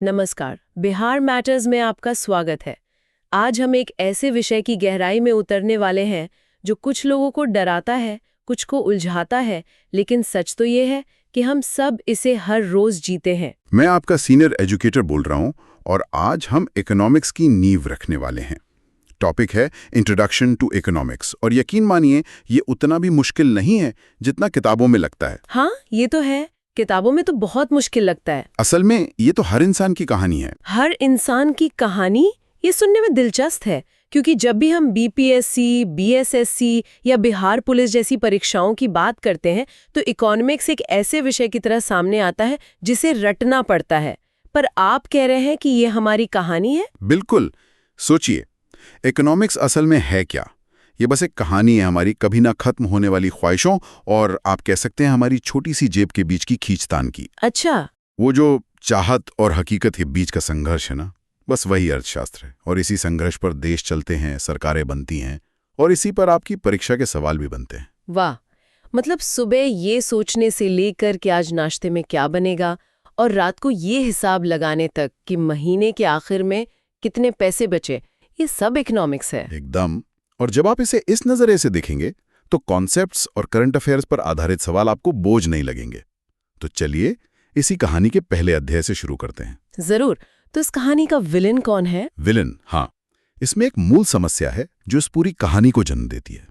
नमस्कार, बिहार मैटर्स में आपका स्वागत है। आज हम एक ऐसे विषय की गहराई में उतरने वाले हैं जो कुछ लोगों को डराता है, कुछ को उलझाता है, लेकिन सच तो ये है कि हम सब इसे हर रोज जीते हैं। मैं आपका सीनियर एजुकेटर बोल रहा हूं और आज हम इकोनॉमिक्स की नींव रखने वाले हैं। टॉपिक है इंट्रोडक्शन टू इकोनॉमिक्स और यकीन मानिए ये उतना भी मुश्किल नहीं है जितना किताबों में लगता है। हाँ, ये तो है। किताबों में तो बहुत मुश्किल लगता है। असल में ये तो हर इंसान की कहानी है। हर इंसान की कहानी, ये सुनने में दिलचस्प है क्योंकि जब भी हम बीपीएससी, बीएसएससी या बिहार पुलिस जैसी परीक्षाओं की बात करते हैं तो इकोनॉमिक्स एक ऐसे विषय की तरह सामने आता है जिसे रटना पड़ता है। पर आप कह रहे हैं कि ये हमारी कहानी है? बिल्कुल। सोचिए, इकोनॉमिक्स असल में है क्या? ये बस एक कहानी है हमारी कभी ना खत्म होने वाली ख्वाहिशों और आप कह सकते हैं हमारी छोटी सी जेब के बीच की खींचतान की। अच्छा। वो जो चाहत और हकीकत के बीच का संघर्ष है ना, बस वही अर्थशास्त्र है। और इसी संघर्ष पर देश चलते हैं, सरकारें बनती हैं और इसी पर आपकी परीक्षा के सवाल भी बनते हैं। वाह, मतलब सुबह ये सोचने से लेकर कि आज नाश्ते में क्या बनेगा और रात को ये हिसाब लगाने तक कि महीने के आखिर में कितने पैसे बचे, ये सब इकोनॉमिक्स है। एकदम। और जब आप इसे इस नजरिए से देखेंगे तो कॉन्सेप्ट्स और करंट अफेयर्स पर आधारित सवाल आपको बोझ नहीं लगेंगे। तो चलिए इसी कहानी के पहले अध्याय से शुरू करते हैं। जरूर। तो इस कहानी का विलेन कौन है? विलन, हाँ, इसमें एक मूल समस्या है जो इस पूरी कहानी को जन्म देती है।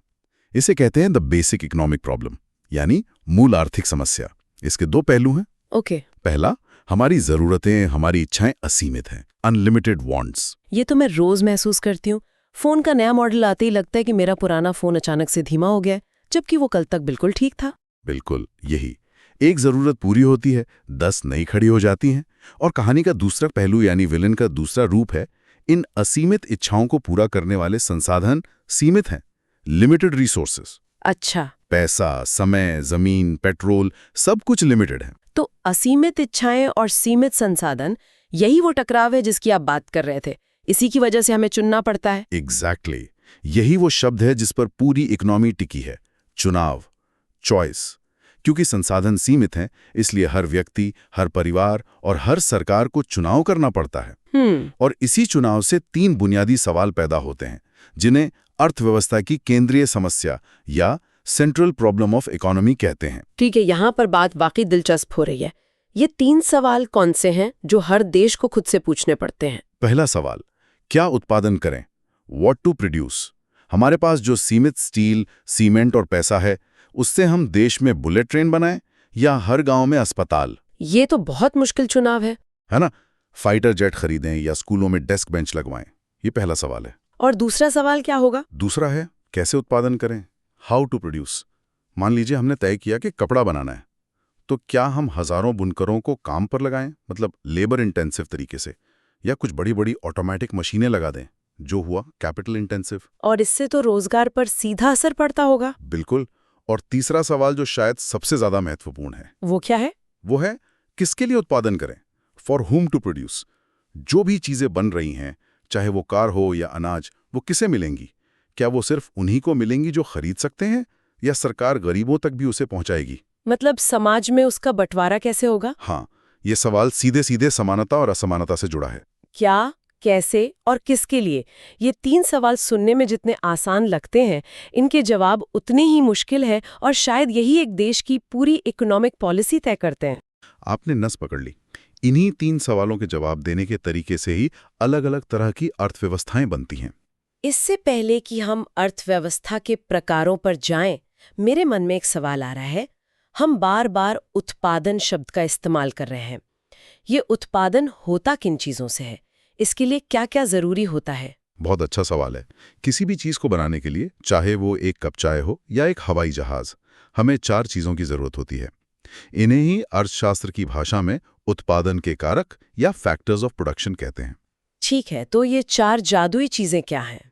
इसे कहते हैं द बेसिक इकोनॉमिक प्रॉब्लम, यानी मूल आर्थिक समस्या। इसके दो पहलू हैं। ओके। पहला, हमारी जरूरतें, हमारी इच्छाएं असीमित हैं, अनलिमिटेड वांट्स। ये तो मैं रोज महसूस करती हूँ। फोन का नया मॉडल आते ही लगता है कि मेरा पुराना फोन अचानक से धीमा हो गया है, जबकि वो कल तक बिल्कुल ठीक था। बिल्कुल यही, एक जरूरत पूरी होती है, 10 नई खड़ी हो जाती हैं। और कहानी का दूसरा पहलू यानी विलन का दूसरा रूप है, इन असीमित इच्छाओं को पूरा करने वाले संसाधन सीमित हैं, लिमिटेड रिसोर्सेस। अच्छा। पैसा, समय, जमीन, पेट्रोल, सब कुछ लिमिटेड है। तो असीमित इच्छाएं और सीमित संसाधन, यही वो टकराव है जिसकी आप बात कर रहे थे। इसी की वजह से हमें चुनना पड़ता है। एग्जैक्टली। यही वो शब्द है जिस पर पूरी इकोनॉमी टिकी है, चुनाव, चॉइस। क्योंकि संसाधन सीमित हैं, इसलिए हर व्यक्ति, हर परिवार और हर सरकार को चुनाव करना पड़ता है। और इसी चुनाव से 3 बुनियादी सवाल पैदा होते हैं जिन्हें अर्थव्यवस्था की केंद्रीय समस्या या सेंट्रल प्रॉब्लम ऑफ इकोनॉमी कहते हैं। ठीक है, यहाँ पर बात वाकई दिलचस्प हो रही है। ये 3 सवाल कौन से हैं जो हर देश को खुद से पूछने पड़ते हैं? पहला सवाल, क्या उत्पादन करें? What to produce? हमारे पास जो सीमित स्टील, सीमेंट और पैसा है, उससे हम देश में बुलेट ट्रेन बनाएं या हर गांव में अस्पताल? ये तो बहुत मुश्किल चुनाव है ना? फाइटर जेट खरीदें या स्कूलों में डेस्क बेंच लगवाएं? ये पहला सवाल है। और दूसरा सवाल क्या होगा? दूसरा है, कैसे उत्पादन करें? How to produce? मान लीजिए हमने तय किया कि कपड़ा बनाना है, तो क्या हम हजारों बुनकरों को काम पर लगाएं, मतलब लेबर इंटेंसिव तरीके से, या कुछ बड़ी बड़ी ऑटोमेटिक मशीनें लगा दें, जो हुआ कैपिटल इंटेंसिव? और इससे तो रोजगार पर सीधा असर पड़ता होगा। बिल्कुल। और तीसरा सवाल जो शायद सबसे ज्यादा महत्वपूर्ण है, वो क्या है? वो है किसके लिए उत्पादन करें? फॉर हुम टू प्रोड्यूस? जो भी चीजें बन रही हैं, चाहे वो कार हो या अनाज, वो किसे मिलेंगी? क्या वो सिर्फ उन्हीं को मिलेंगी जो खरीद सकते हैं, या सरकार गरीबों तक भी उसे पहुंचाएगी? मतलब समाज में उसका बंटवारा कैसे होगा? हाँ, ये सवाल सीधे सीधे समानता और असमानता से जुड़ा है। क्या, कैसे और किसके लिए? ये 3 सवाल सुनने में जितने आसान लगते हैं, इनके जवाब उतने ही मुश्किल है और शायद यही एक देश की पूरी इकोनॉमिक पॉलिसी तय करते हैं। आपने नस पकड़ ली। इन्हीं 3 सवालों के जवाब देने के तरीके से ही अलग अलग तरह की अर्थव्यवस्थाएं बनती हैं। इससे पहले कि हम अर्थव्यवस्था के प्रकारों पर जाएं, मेरे मन में एक सवाल आ रहा है। हम बार बार उत्पादन शब्द का इस्तेमाल कर रहे हैं। ये उत्पादन होता किन चीजों से है? इसके लिए क्या-क्या जरूरी होता है? बहुत अच्छा सवाल है। किसी भी चीज को बनाने के लिए, चाहे वो एक कप चाय हो या एक हवाई जहाज, हमें 4 चीजों की जरूरत होती है। इन्हें ही अर्थशास्त्र की भाषा में उत्पादन के कारक या फैक्टर्स ऑफ प्रोडक्शन कहते हैं। ठीक है, तो ये 4 जादुई चीजें क्या हैं?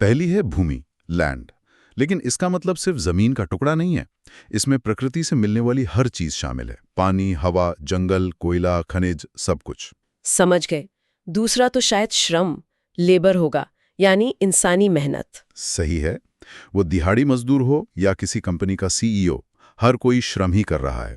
पहली है भूमि, लैंड। लेकिन इसका मतलब सिर्फ जमीन का टुकड़ा नहीं है। इसमें प्रकृति से मिलने वाली हर चीज शामिल है, पानी, हवा, जंगल, कोयला, खनिज, सब कुछ। समझ गए। दूसरा तो शायद श्रम, लेबर होगा, यानी इंसानी मेहनत। सही है। वो दिहाड़ी मजदूर हो या किसी कंपनी का सीईओ, हर कोई श्रम ही कर रहा है।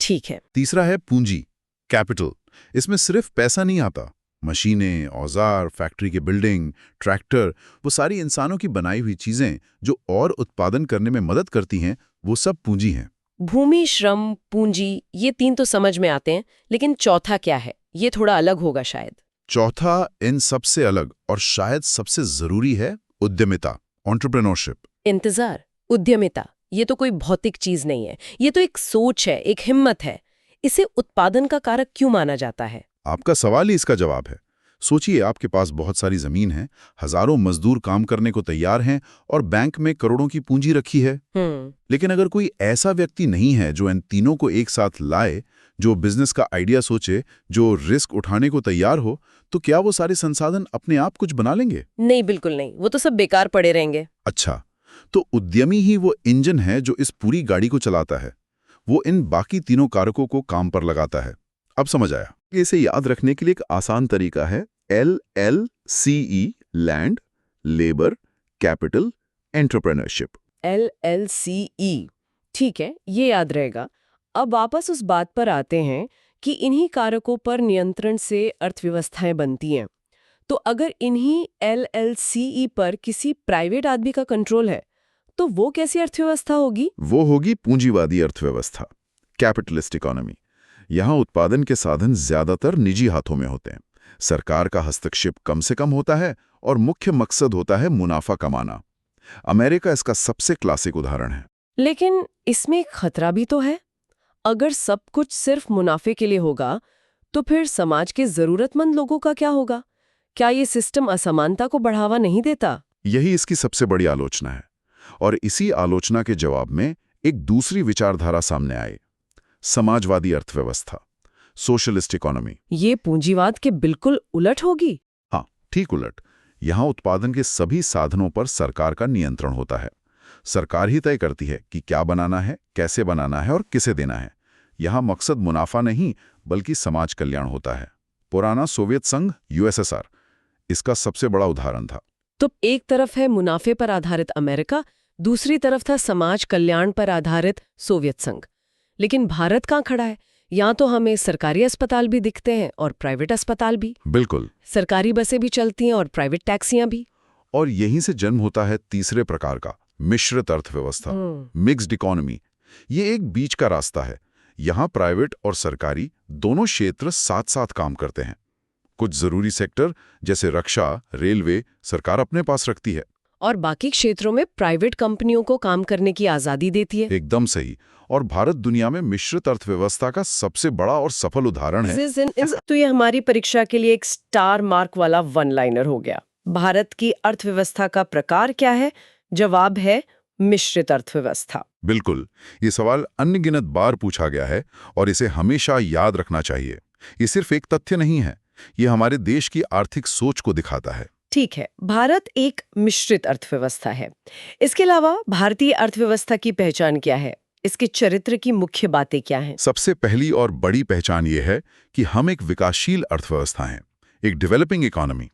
ठीक है। तीसरा है पूंजी, कैपिटल, इसमें सिर्फ पैसा नहीं आता। मशीनें, औजार, फैक्ट्री के बिल्डिंग, ट्रैक्टर, वो सारी इंसानों की बनाई हुई चीजें जो और उत्पादन करने में मदद करती हैं, वो सब पूंजी हैं। भूमि, श्रम, पूंजी, ये 3 तो समझ में आते हैं, लेकिन चौथा क्या है? ये थोड़ा अलग होगा शायद। चौथा इन सबसे अलग और शायद सबसे जरूरी है उद्यमिता, एंटरप्रेन्योरशिप। इंतजार, उद्यमिता, ये तो कोई भौतिक चीज नहीं है, ये तो एक सोच है, एक हिम्मत है। इसे उत्पादन का कारक क्यों माना जाता है? आपका सवाल ही इसका जवाब है। सोचिए, आपके पास बहुत सारी जमीन है, हजारों मजदूर काम करने को तैयार हैं और बैंक में करोड़ों की पूंजी रखी है। लेकिन अगर कोई ऐसा व्यक्ति नहीं है जो इन तीनों को एक साथ लाए, जो बिजनेस का आइडिया सोचे, जो रिस्क उठाने को तैयार हो, तो क्या वो सारे संसाधन अपने आप कुछ बना लेंगे? नहीं, बिल्कुल नहीं, वो तो सब बेकार पड़े रहेंगे। अच्छा, तो उद्यमी ही वो इंजन है जो इस पूरी गाड़ी को चलाता है। वो इन बाकी तीनों कारकों को काम पर लगाता है। अब समझ आया। इसे याद रखने के लिए एक आसान तरीका है LLCE, land, labour, capital, entrepreneurship. LLCE, ठीक है, ये याद रहेगा। अब वापस उस बात पर आते हैं कि इन्हीं कारकों पर नियंत्रण से अर्थव्यवस्थाएं बनती हैं। तो अगर इन्हीं LLCE पर किसी प्राइवेट आदमी का कंट्रोल है, तो वो कैसी अर्थव्यवस्था होगी? वो होगी पूंजीवादी अर्थव्यवस्था, कैपिटलिस्ट इकोनॉमी। यहाँ उत्पादन के साधन ज्यादातर निजी हाथों में होते हैं। सरकार का हस्तक्षेप कम से कम होता है और मुख्य मकसद होता है मुनाफा कमाना। अमेरिका इसका सबसे क्लासिक उदाहरण है। लेकिन इसमें एक खतरा भी तो है। अगर सब कुछ सिर्फ मुनाफे के लिए होगा, तो फिर समाज के जरूरतमंद लोगों का क्या होगा? क्या ये सिस्टम असमानता को बढ़ावा नहीं देता? यही इसकी सबसे बड़ी आलोचना है। और इसी आलोचना के जवाब में एक दूसरी विचारधारा सामने आई, समाजवादी अर्थव्यवस्था, सोशलिस्ट इकोनॉमी। ये पूंजीवाद के बिल्कुल उलट होगी। हाँ, ठीक उलट। यहाँ उत्पादन के सभी साधनों पर सरकार का नियंत्रण होता है। सरकार ही तय करती है कि क्या बनाना है, कैसे बनाना है और किसे देना है। यहाँ मकसद मुनाफा नहीं, बल्कि समाज कल्याण होता है। पुराना सोवियत संघ, USSR, इसका सबसे बड़ा उदाहरण था। तो एक तरफ है मुनाफे पर आधारित अमेरिका, दूसरी तरफ था समाज कल्याण पर आधारित सोवियत संघ। लेकिन भारत कहाँ खड़ा है? यहाँ तो हमें सरकारी अस्पताल भी दिखते हैं और प्राइवेट अस्पताल भी। बिल्कुल। सरकारी बसें भी चलती हैं और प्राइवेट टैक्सियां भी। और यहीं से जन्म होता है तीसरे प्रकार का, मिश्रित अर्थव्यवस्था, मिक्स्ड इकोनॉमी। ये एक बीच का रास्ता है। यहाँ प्राइवेट और सरकारी दोनों क्षेत्र साथ साथ काम करते हैं। कुछ जरूरी सेक्टर जैसे रक्षा, रेलवे सरकार अपने पास रखती है, और बाकी क्षेत्रों में प्राइवेट कंपनियों को काम करने की आजादी देती है। एकदम सही। और भारत दुनिया में मिश्रित अर्थव्यवस्था का सबसे बड़ा और सफल उदाहरण है। तो ये हमारी परीक्षा के लिए एक स्टार मार्क वाला वन लाइनर हो गया। भारत की अर्थव्यवस्था का प्रकार क्या है? जवाब है मिश्रित अर्थव्यवस्था। बिल्कुल। ये सवाल अनगिनत बार पूछा गया है और इसे हमेशा याद रखना चाहिए। ये सिर्फ एक तथ्य नहीं है, ये हमारे देश की आर्थिक सोच को दिखाता है। ठीक है, भारत एक मिश्रित अर्थव्यवस्था है। इसके अलावा भारतीय अर्थव्यवस्था की पहचान क्या है? इसके चरित्र की मुख्य बातें क्या हैं? सबसे पहली और बड़ी पहचान ये है कि हम एक विकासशील अर्थव्यवस्था हैं, एक डेवलपिंग इकोनॉमी।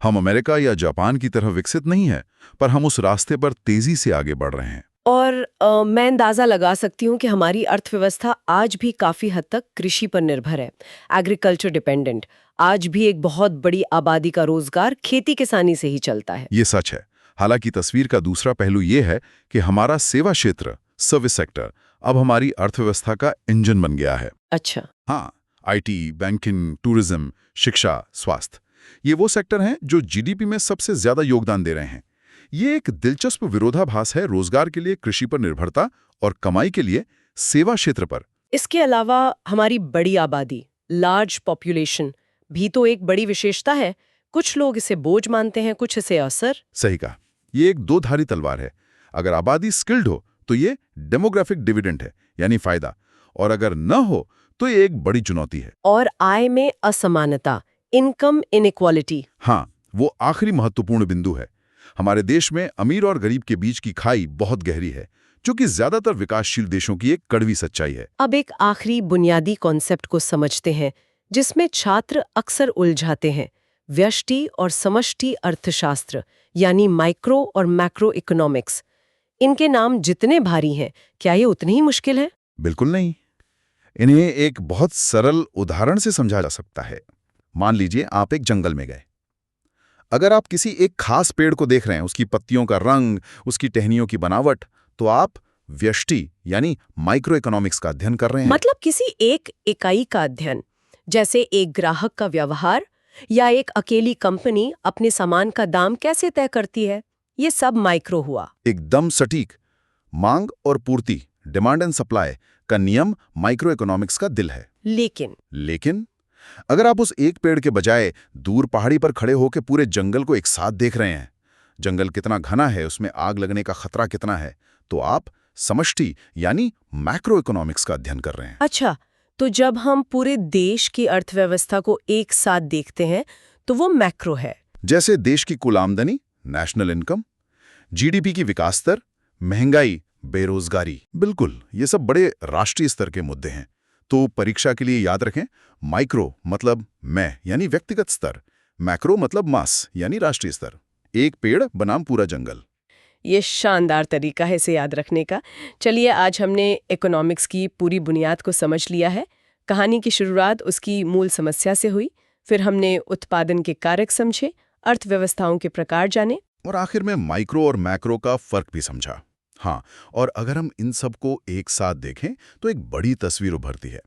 हम अमेरिका या जापान की तरह विकसित नहीं है, पर हम उस रास्ते पर तेजी से आगे बढ़ रहे हैं। और मैं अंदाजा लगा सकती हूँ कि हमारी अर्थव्यवस्था आज भी काफी हद तक कृषि पर निर्भर है, एग्रीकल्चर डिपेंडेंट। आज भी एक बहुत बड़ी आबादी का रोजगार खेती किसानी से ही चलता है। ये सच है। हालांकि तस्वीर का दूसरा पहलू ये है कि हमारा सेवा क्षेत्र, सर्विस सेक्टर, अब हमारी अर्थव्यवस्था का इंजन बन गया है। अच्छा। हाँ, IT, बैंकिंग, टूरिज्म, शिक्षा, स्वास्थ्य, ये वो सेक्टर हैं जो GDP में सबसे ज्यादा योगदान दे रहे हैं। ये एक दिलचस्प विरोधाभास है रोजगार के लिए कृषि पर निर्भरता और कमाई के लिए सेवा क्षेत्र पर। इसके अलावा हमारी बड़ी आबादी, लार्ज पॉपुलेशन, भी तो एक बड़ी विशेषता है। कुछ लोग इसे बोझ मानते हैं, कुछ इसे अवसर। सही कहा। ये एक दो धारी तलवार है। अगर आबादी स्किल्ड हो तो ये डेमोग्राफिक डिविडेंड है, यानी फायदा, और अगर न हो तो ये एक बड़ी चुनौती है। और आय में असमानता, इनकम इनइक्वालिटी। हाँ, वो आखिरी महत्वपूर्ण बिंदु है। हमारे देश में अमीर और गरीब के बीच की खाई बहुत गहरी है, जो कि ज्यादातर विकासशील देशों की एक कड़वी सच्चाई है। अब एक आखिरी बुनियादी कॉन्सेप्ट को समझते हैं, जिसमें छात्र अक्सर उलझाते हैं, व्यष्टि और समष्टि अर्थशास्त्र, यानी माइक्रो और मैक्रो इकोनॉमिक्स। इनके नाम जितने भारी हैं, क्या ये उतने ही मुश्किल है? बिल्कुल नहीं। इन्हें एक बहुत सरल उदाहरण से समझा जा सकता है। मान लीजिए आप एक जंगल में गए। अगर आप किसी एक खास पेड़ को देख रहे हैं, उसकी पत्तियों का रंग, उसकी टहनियों की बनावट, तो आप व्यष्टि यानी माइक्रो इकोनॉमिक्स का अध्ययन कर रहे हैं। मतलब किसी एक इकाई का अध्ययन, जैसे एक ग्राहक का व्यवहार या एक अकेली कंपनी अपने सामान का दाम कैसे तय करती है, ये सब माइक्रो हुआ। एकदम सटीक। मांग और पूर्ति, डिमांड एंड सप्लाई का नियम माइक्रो इकोनॉमिक्स का दिल है। लेकिन अगर आप उस एक पेड़ के बजाय दूर पहाड़ी पर खड़े होकर पूरे जंगल को एक साथ देख रहे हैं, जंगल कितना घना है, उसमें आग लगने का खतरा कितना है, तो आप समष्टि यानी मैक्रो इकोनॉमिक्स का अध्ययन कर रहे हैं। अच्छा, तो जब हम पूरे देश की अर्थव्यवस्था को एक साथ देखते हैं तो वो मैक्रो है। जैसे देश की कुल आमदनी, नेशनल इनकम, जीडीपी की विकास दर, महंगाई, बेरोजगारी, बिल्कुल ये सब बड़े राष्ट्रीय स्तर के मुद्दे हैं। तो परीक्षा के लिए याद रखें, माइक्रो मतलब मैं यानी व्यक्तिगत स्तर, मैक्रो मतलब मास यानी राष्ट्रीय स्तर। एक पेड़ बनाम पूरा जंगल। ये शानदार तरीका है इसे याद रखने का। चलिए, आज हमने इकोनॉमिक्स की पूरी बुनियाद को समझ लिया है। कहानी की शुरुआत उसकी मूल समस्या से हुई, फिर हमने उत्पादन के कारक समझे, अर्थव्यवस्थाओं के प्रकार जाने, और आखिर में माइक्रो और मैक्रो का फर्क भी समझा। हाँ, और अगर हम इन सब को एक साथ देखें तो एक बड़ी तस्वीर उभरती है।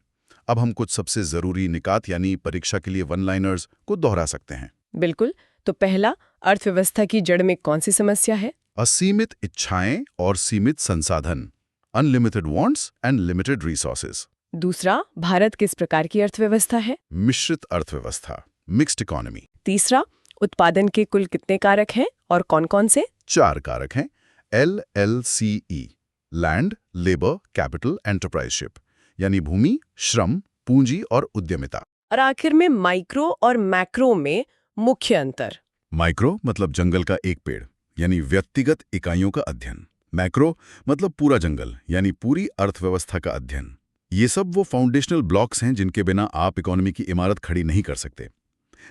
अब हम कुछ सबसे जरूरी निकात यानी परीक्षा के लिए वन लाइनर्स को दोहरा सकते हैं। बिल्कुल। तो पहला, अर्थव्यवस्था की जड़ में कौन सी समस्या है? असीमित इच्छाएं और सीमित संसाधन, unlimited wants and limited resources. दूसरा, भारत किस प्रकार की अर्थव्यवस्था है? मिश्रित अर्थव्यवस्था, मिक्स्ड इकोनॉमी। तीसरा, उत्पादन के कुल कितने कारक हैं और कौन-कौन से? 4 कारक हैं, LLCE, लैंड, लेबर, कैपिटल, एंटरप्राइजशिप, यानी भूमि, श्रम, पूंजी और उद्यमिता। और आखिर में माइक्रो और मैक्रो में मुख्य अंतर। माइक्रो मतलब जंगल का एक पेड़ यानी व्यक्तिगत इकाइयों का अध्ययन। मैक्रो मतलब पूरा जंगल यानी पूरी अर्थव्यवस्था का अध्ययन। ये सब वो फाउंडेशनल ब्लॉक्स हैं जिनके बिना आप इकोनॉमी की इमारत खड़ी नहीं कर सकते।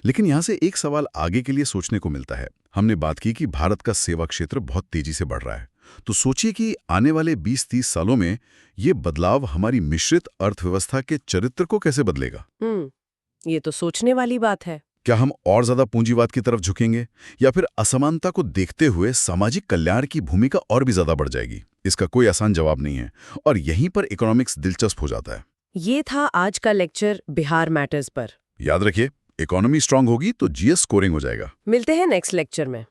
लेकिन यहाँ से एक सवाल आगे के लिए सोचने को मिलता है। हमने बात की कि भारत का सेवा क्षेत्र बहुत तेजी से बढ़ रहा है। तो सोचिए कि आने वाले 20-30 सालों में ये बदलाव हमारी मिश्रित अर्थव्यवस्था के चरित्र को कैसे बदलेगा। ये तो सोचने वाली बात है। क्या हम और ज्यादा पूंजीवाद की तरफ झुकेंगे या फिर असमानता को देखते हुए सामाजिक कल्याण की भूमिका और भी ज्यादा बढ़ जाएगी? इसका कोई आसान जवाब नहीं है और यहीं पर इकोनॉमिक्स दिलचस्प हो जाता है। ये था आज का लेक्चर बिहार मैटर्स पर। याद रखिए, इकोनॉमी स्ट्रांग होगी तो जीएस स्कोरिंग हो जाएगा। मिलते हैं नेक्स्ट लेक्चर में।